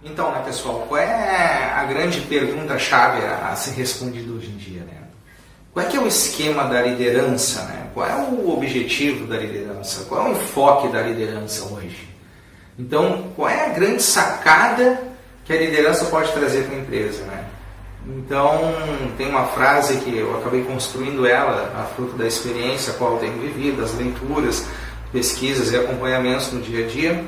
Então, né, pessoal, qual é a grande pergunta-chave a ser respondida hoje em dia, né? Qual é que é o esquema da liderança, né? Qual é o objetivo da liderança? Qual é o enfoque da liderança hoje? Então, qual é a grande sacada que a liderança pode trazer para a empresa, né? Então, tem uma frase que eu acabei construindo ela, a fruto da experiência a qual eu tenho vivido, das leituras, pesquisas e acompanhamentos no dia a dia.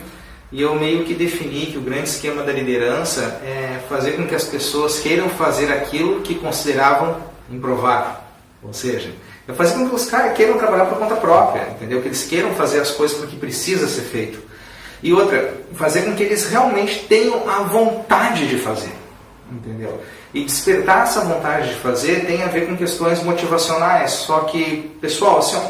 E eu meio que defini que o grande esquema da liderança é fazer com que as pessoas queiram fazer aquilo que consideravam improvável. Ou seja, é fazer com que os caras queiram trabalhar por conta própria, entendeu? Que eles queiram fazer as coisas porque precisa ser feito. E outra, fazer com que eles realmente tenham a vontade de fazer, entendeu? E despertar essa vontade de fazer tem a ver com questões motivacionais. Só que, pessoal, assim,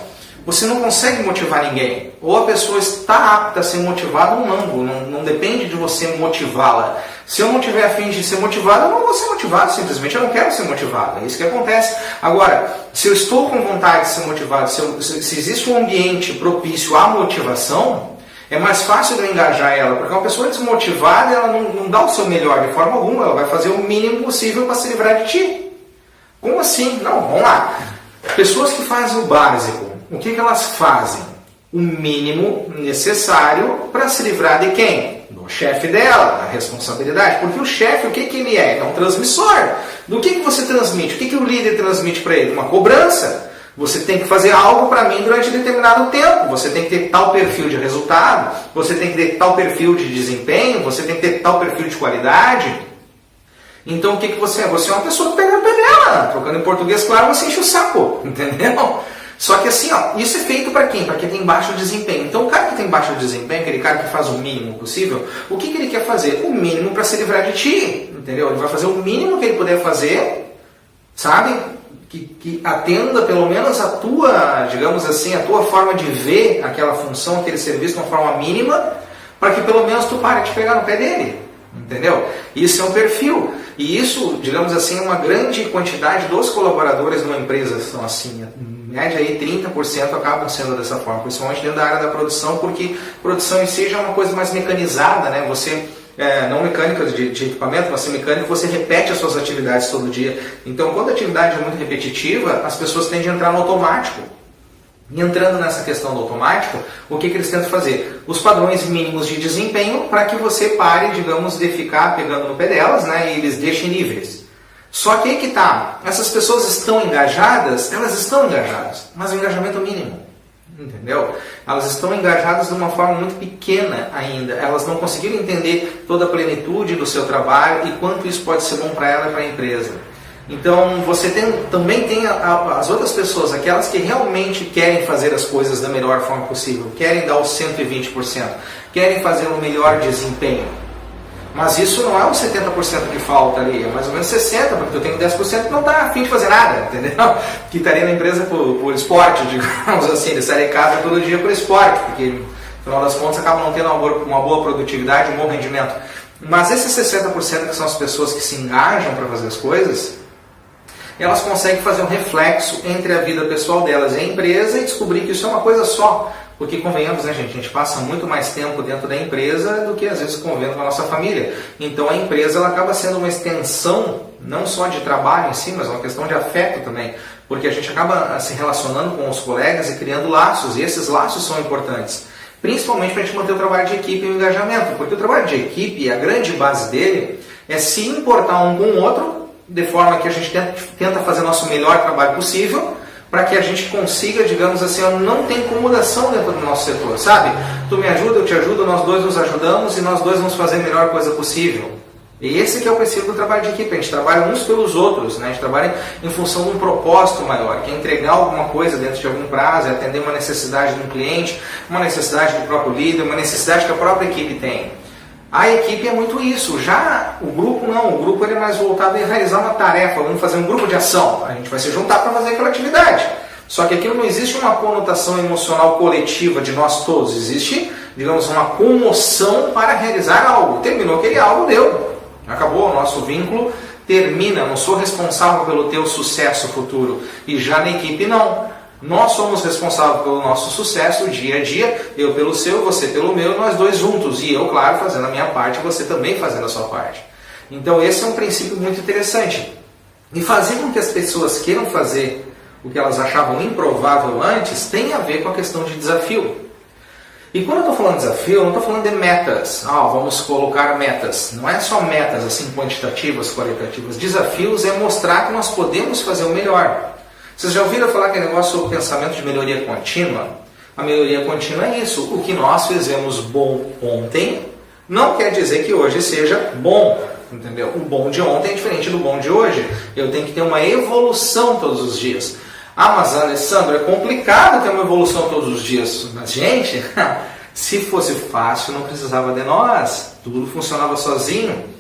você não consegue motivar ninguém. Ou a pessoa está apta a ser motivada ou não depende de você motivá-la. Se eu não tiver a fim de ser motivado, eu não vou ser motivado, simplesmente eu não quero ser motivado. É isso que acontece. Agora, se eu estou com vontade de ser motivado, se existe um ambiente propício à motivação, é mais fácil de eu engajar ela, porque uma pessoa desmotivada, ela não dá o seu melhor de forma alguma, ela vai fazer o mínimo possível para se livrar de ti. Como assim? Não, vamos lá. Pessoas que fazem o básico, o que elas fazem? O mínimo necessário para se livrar de quem? Do chefe dela, da responsabilidade. Porque o chefe, o que ele é? É um transmissor. Do que você transmite? O que o líder transmite para ele? Uma cobrança. Você tem que fazer algo para mim durante determinado tempo. Você tem que ter tal perfil de resultado. Você tem que ter tal perfil de desempenho. Você tem que ter tal perfil de qualidade. Então o que você é? Você é uma pessoa que pega no pé dela. Trocando em português, claro, você enche o saco. Entendeu? Só que assim, isso é feito para quem? Para quem tem baixo desempenho. Então o cara que tem baixo desempenho, aquele cara que faz o mínimo possível, o que ele quer fazer? O mínimo para se livrar de ti. Entendeu? Ele vai fazer o mínimo que ele puder fazer, sabe? Que atenda pelo menos a tua, digamos assim, a tua forma de ver aquela função, aquele serviço de uma forma mínima, para que pelo menos tu pare de pegar no pé dele, entendeu? Isso é um perfil, e isso, digamos assim, uma grande quantidade dos colaboradores numa empresa são assim, em média aí 30% acabam sendo dessa forma, principalmente dentro da área da produção, porque produção em si já é uma coisa mais mecanizada, né? Você... não mecânica de equipamento, mas sim mecânico, você repete as suas atividades todo dia. Então, quando a atividade é muito repetitiva, as pessoas tendem a entrar no automático. E entrando nessa questão do automático, o que eles tentam fazer? Os padrões mínimos de desempenho para que você pare, digamos, de ficar pegando no pé delas, né, e eles deixem livres. Só que aí que tá, essas pessoas estão engajadas, elas estão engajadas, mas o engajamento é mínimo. Entendeu? Elas estão engajadas de uma forma muito pequena ainda. Elas não conseguiram entender toda a plenitude do seu trabalho e quanto isso pode ser bom para ela e para a empresa. Então você também tem as outras pessoas, aquelas que realmente querem fazer as coisas da melhor forma possível, querem dar os 120%, querem fazer o melhor desempenho. Mas isso não é os 70% que falta ali, é mais ou menos 60%, porque tu tem 10% que não está a fim de fazer nada, entendeu? Que estaria na empresa por esporte, digamos assim, ele estaria em casa todo dia por esporte, porque no final das contas acaba não tendo uma boa produtividade, um bom rendimento. Mas esses 60% que são as pessoas que se engajam para fazer as coisas, elas conseguem fazer um reflexo entre a vida pessoal delas e a empresa e descobrir que isso é uma coisa só. Porque convenhamos, né, gente? A gente passa muito mais tempo dentro da empresa do que às vezes convivendo com a nossa família. Então a empresa ela acaba sendo uma extensão não só de trabalho em si, mas uma questão de afeto também. Porque a gente acaba se relacionando com os colegas e criando laços, e esses laços são importantes. Principalmente para a gente manter o trabalho de equipe e o engajamento. Porque o trabalho de equipe, a grande base dele, é se importar um com o outro, de forma que a gente tenta fazer o nosso melhor trabalho possível, para que a gente consiga, digamos assim, não ter incomodação dentro do nosso setor, sabe? Tu me ajuda, eu te ajudo, nós dois nos ajudamos e nós dois vamos fazer a melhor coisa possível. E esse que é o princípio do trabalho de equipe, a gente trabalha uns pelos outros, né? A gente trabalha em função de um propósito maior, que é entregar alguma coisa dentro de algum prazo, é atender uma necessidade de um cliente, uma necessidade do próprio líder, uma necessidade que a própria equipe tem. A equipe é muito isso, já o grupo não, o grupo ele é mais voltado a realizar uma tarefa, vamos fazer um grupo de ação, a gente vai se juntar para fazer aquela atividade. Só que aquilo não existe uma conotação emocional coletiva de nós todos, existe, digamos, uma comoção para realizar algo. Terminou aquele algo, deu, acabou, o nosso vínculo termina, não sou responsável pelo teu sucesso futuro. E já na equipe não. Nós somos responsáveis pelo nosso sucesso, dia a dia, eu pelo seu, você pelo meu, nós dois juntos. E eu, claro, fazendo a minha parte, você também fazendo a sua parte. Então esse é um princípio muito interessante. E fazer com que as pessoas queiram fazer o que elas achavam improvável antes tem a ver com a questão de desafio. E quando eu estou falando de desafio, eu não estou falando de metas. Vamos colocar metas. Não é só metas assim quantitativas, qualitativas. Desafios é mostrar que nós podemos fazer o melhor. Vocês já ouviram falar aquele negócio sobre pensamento de melhoria contínua? A melhoria contínua é isso. O que nós fizemos bom ontem não quer dizer que hoje seja bom. Entendeu? O bom de ontem é diferente do bom de hoje. Eu tenho que ter uma evolução todos os dias. Mas Alessandro, é complicado ter uma evolução todos os dias. Mas gente, se fosse fácil não precisava de nós. Tudo funcionava sozinho.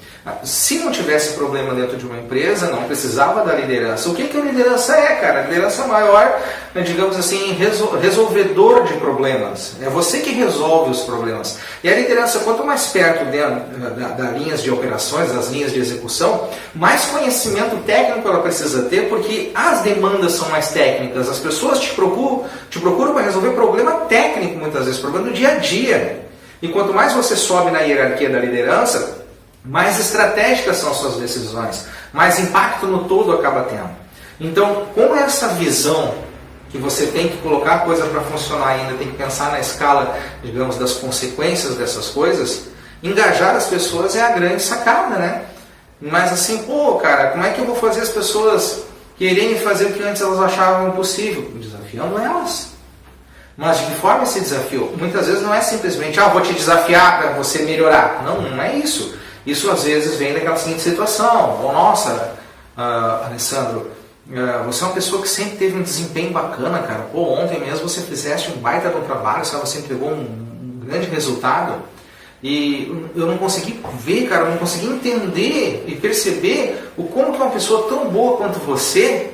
Se não tivesse problema dentro de uma empresa, não precisava da liderança. O que a liderança é, cara? A liderança maior, digamos assim, resolvedor de problemas. É você que resolve os problemas. E a liderança, quanto mais perto das linhas de operações, das linhas de execução, mais conhecimento técnico ela precisa ter, porque as demandas são mais técnicas. As pessoas te procuram para resolver problema técnico, muitas vezes, problema do dia a dia. E quanto mais você sobe na hierarquia da liderança, mais estratégicas são suas decisões, mais impacto no todo acaba tendo. Então, com essa visão que você tem que colocar a coisa para funcionar ainda, tem que pensar na escala, digamos, das consequências dessas coisas, engajar as pessoas é a grande sacada, né? Mas assim, cara, como é que eu vou fazer as pessoas quererem fazer o que antes elas achavam impossível? Desafiando elas. Mas de que forma esse desafio? Muitas vezes não é simplesmente, vou te desafiar para você melhorar. Não é isso. Isso às vezes vem daquela seguinte situação. Nossa, Alessandro, você é uma pessoa que sempre teve um desempenho bacana, cara. Ontem mesmo você fizeste um baita de um trabalho, sabe? Você entregou um grande resultado. E eu não consegui ver, cara, eu não consegui entender e perceber como que uma pessoa tão boa quanto você,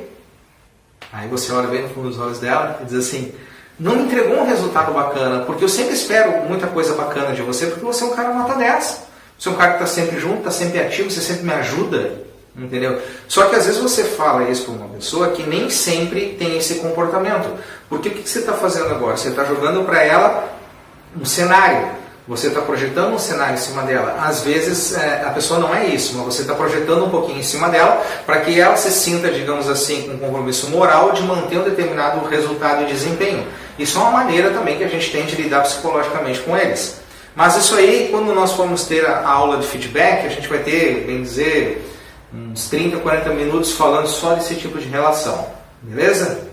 aí você olha bem no fundo dos olhos dela e diz assim, não me entregou um resultado bacana, porque eu sempre espero muita coisa bacana de você, porque você é um cara nota 10. Você é um cara que está sempre junto, está sempre ativo, você sempre me ajuda, entendeu? Só que às vezes você fala isso para uma pessoa que nem sempre tem esse comportamento. Porque o que você está fazendo agora? Você está jogando para ela um cenário. Você está projetando um cenário em cima dela. Às vezes a pessoa não é isso, mas você está projetando um pouquinho em cima dela para que ela se sinta, digamos assim, com um compromisso moral de manter um determinado resultado e desempenho. Isso é uma maneira também que a gente tem de lidar psicologicamente com eles. Mas isso aí, quando nós formos ter a aula de feedback, a gente vai ter, bem dizer, uns 30, 40 minutos falando só desse tipo de relação. Beleza?